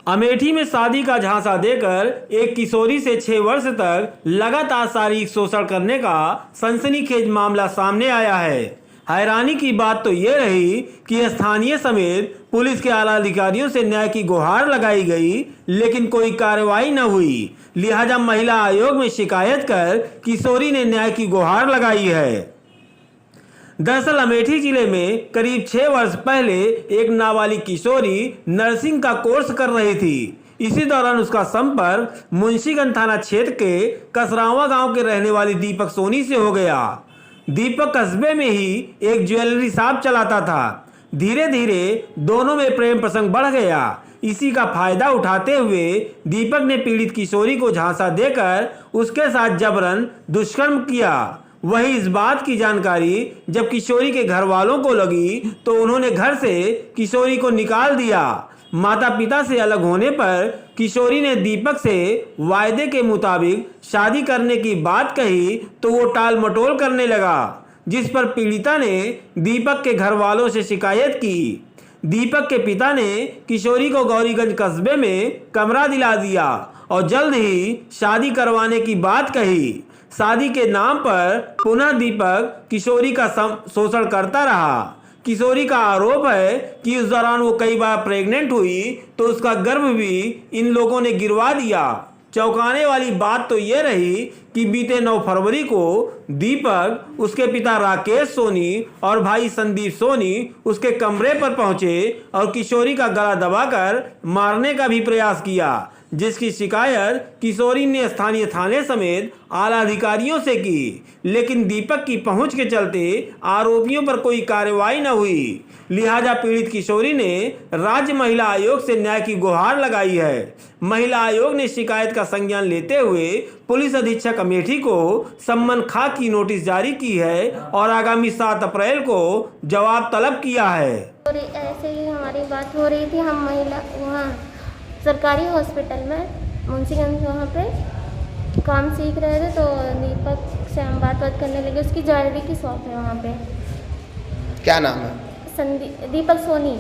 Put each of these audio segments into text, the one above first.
अमेठी में शादी का झांसा देकर एक किशोरी से 6 वर्ष तक लगातार शारीरिक शोषण करने का सनसनीखेज मामला सामने आया है। हैरानी की बात तो ये रही कि स्थानीय समेत पुलिस के आला अधिकारियों से न्याय की गुहार लगाई गई, लेकिन कोई कार्रवाई न हुई। लिहाजा महिला आयोग में शिकायत कर किशोरी ने न्याय की गुहार लगाई है। दरअसल अमेठी जिले में करीब 6 वर्ष पहले एक नाबालिग किशोरी नर्सिंग का कोर्स कर रही थी। इसी दौरान उसका संपर्क मुंशीगंज थाना क्षेत्र के कसरावा गांव के रहने वाली दीपक सोनी से हो गया। दीपक कस्बे में ही एक ज्वेलरी शॉप चलाता था। धीरे धीरे दोनों में प्रेम प्रसंग बढ़ गया। इसी का फायदा उठाते हुए दीपक ने पीड़ित किशोरी को झांसा देकर उसके साथ जबरन दुष्कर्म किया। वही इस बात की जानकारी जब किशोरी के घर वालों को लगी तो उन्होंने घर से किशोरी को निकाल दिया। माता पिता से अलग होने पर किशोरी ने दीपक से वायदे के मुताबिक शादी करने की बात कही तो वो टाल मटोल करने लगा, जिस पर पीड़िता ने दीपक के घर वालों से शिकायत की। दीपक के पिता ने किशोरी को गौरीगंज कस्बे में कमरा दिला दिया और जल्द ही शादी करवाने की बात कही। शादी के नाम पर पुनः दीपक किशोरी का शोषण करता रहा। किशोरी का आरोप है कि उस दौरान वो कई बार प्रेग्नेंट हुई तो उसका गर्भ भी इन लोगों ने गिरवा दिया। चौंकाने वाली बात तो ये रही कि बीते 9 फरवरी को दीपक, उसके पिता राकेश सोनी और भाई संदीप सोनी उसके कमरे पर पहुंचे और किशोरी का गला दबाकर मारने का भी प्रयास किया, जिसकी शिकायत किशोरी ने स्थानीय थाने समेत आला अधिकारियों से की, लेकिन दीपक की पहुंच के चलते आरोपियों पर कोई कार्रवाई न हुई। लिहाजा पीड़ित किशोरी ने राज्य महिला आयोग से न्याय की गुहार लगाई है। महिला आयोग ने शिकायत का संज्ञान लेते हुए पुलिस अधीक्षक अमेठी को सम्मन खा की नोटिस जारी की है और आगामी 7 अप्रैल को जवाब तलब किया है। और ऐसे ही हमारी बात हो रही थी, हम महिला वहाँ सरकारी हॉस्पिटल में मुंशीगंज वहाँ पे काम सीख रहे थे तो दीपक से हम बात करने लगे। उसकी ज्वेलरी की शॉप है वहाँ पे। क्या नाम है? दीपक सोनी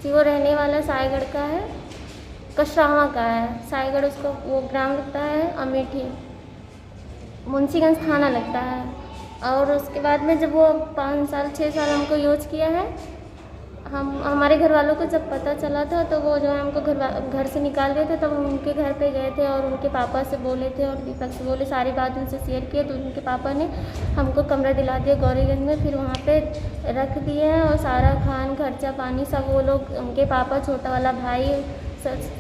जी। वो रहने वाला सायगढ़ का है, कसरावा का है। सायगढ़ उसको वो ग्राम लगता है, अमेठी मुंशीगंज थाना लगता है। और उसके बाद में जब वो 5 साल 6 साल हमको यूज किया है, हमारे घर वालों को जब पता चला था तो वो जो है हमको घर से निकाल गए थे। तब हम उनके घर पे गए थे और उनके पापा से बोले थे और दीपक से बोले, सारी बात उनसे शेयर किए तो उनके पापा ने हमको कमरा दिला दिया गौरीगंज में। फिर वहाँ पे रख दिए हैं और सारा खान खर्चा पानी सब वो लोग, उनके पापा, छोटा वाला भाई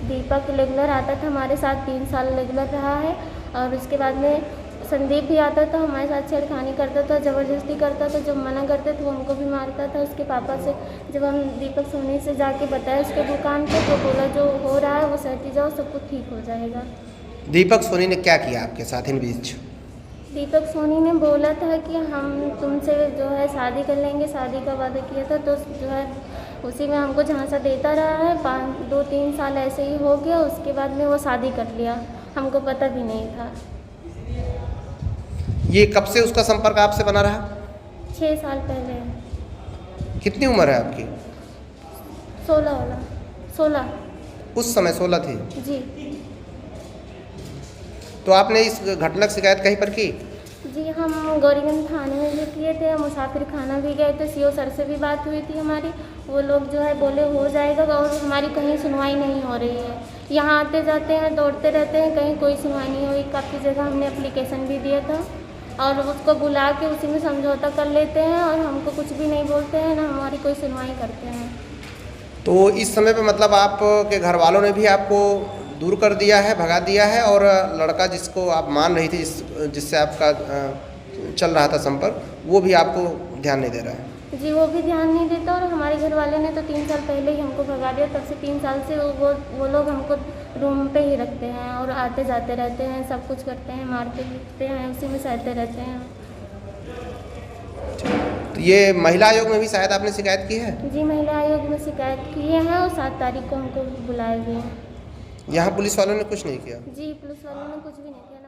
दीपक रेगुलर आता था हमारे साथ, 3 साल रेगुलर रहा है। और उसके बाद में संदीप भी आता था, हमारे साथ छेड़खानी करता था, ज़बरदस्ती करता था। जब मना करते तो हमको भी मारता था। उसके पापा से जब हम दीपक सोनी से जाके बताया उसके दुकान पे तो बोला जो हो रहा है वो सहती जाओ, सब कुछ ठीक हो जाएगा। दीपक सोनी ने क्या किया आपके साथ इन बीच? दीपक सोनी ने बोला था कि हम तुमसे जो है शादी कर लेंगे, शादी का वादा किया था। तो जो है उसी में हमको झांसा देता रहा है। 2-3 साल ऐसे ही हो गया। उसके बाद में वो शादी कर लिया, हमको पता भी नहीं था। ये कब से उसका संपर्क आपसे बना रहा? 6 साल पहले। कितनी उम्र है आपकी? 16। उस समय 16 थी जी। तो आपने इस घटना की शिकायत कहीं पर की? जी, हम गौरीगंज थाने में भी किए थे, मुसाफिर खाना भी गए थे। सीओ सर से भी बात हुई थी हमारी। वो लोग जो है बोले हो जाएगा और हमारी कहीं सुनवाई नहीं हो रही है। यहाँ आते जाते हैं, दौड़ते रहते हैं, कहीं कोई सुनवाई नहीं हुई। काफ़ी जगह हमने एप्लीकेशन भी दिया था और उसको बुला के उसी में समझौता कर लेते हैं और हमको कुछ भी नहीं बोलते हैं, ना हमारी कोई सुनवाई करते हैं। तो इस समय पे मतलब आपके घर वालों ने भी आपको दूर कर दिया है, भगा दिया है, और लड़का जिसको आप मान रही थी, जिससे आपका चल रहा था संपर्क, वो भी आपको ध्यान नहीं दे रहा है? जी, वो भी ध्यान नहीं देता। और हमारे घर वाले ने तो 3 साल पहले ही हमको भगा दिया। तब से 3 साल से वो लोग हमको रूम पे ही रखते हैं और आते जाते रहते हैं, सब कुछ करते हैं, मारते पीटते हैं, उसी में सहते रहते हैं। तो ये महिला आयोग में भी शायद आपने शिकायत की है? जी, महिला आयोग में शिकायत किए हैं और 7 तारीख को हमको बुलाए हुए हैं। यहाँ पुलिस वालों ने कुछ नहीं किया? जी, पुलिस वालों ने कुछ भी नहीं किया।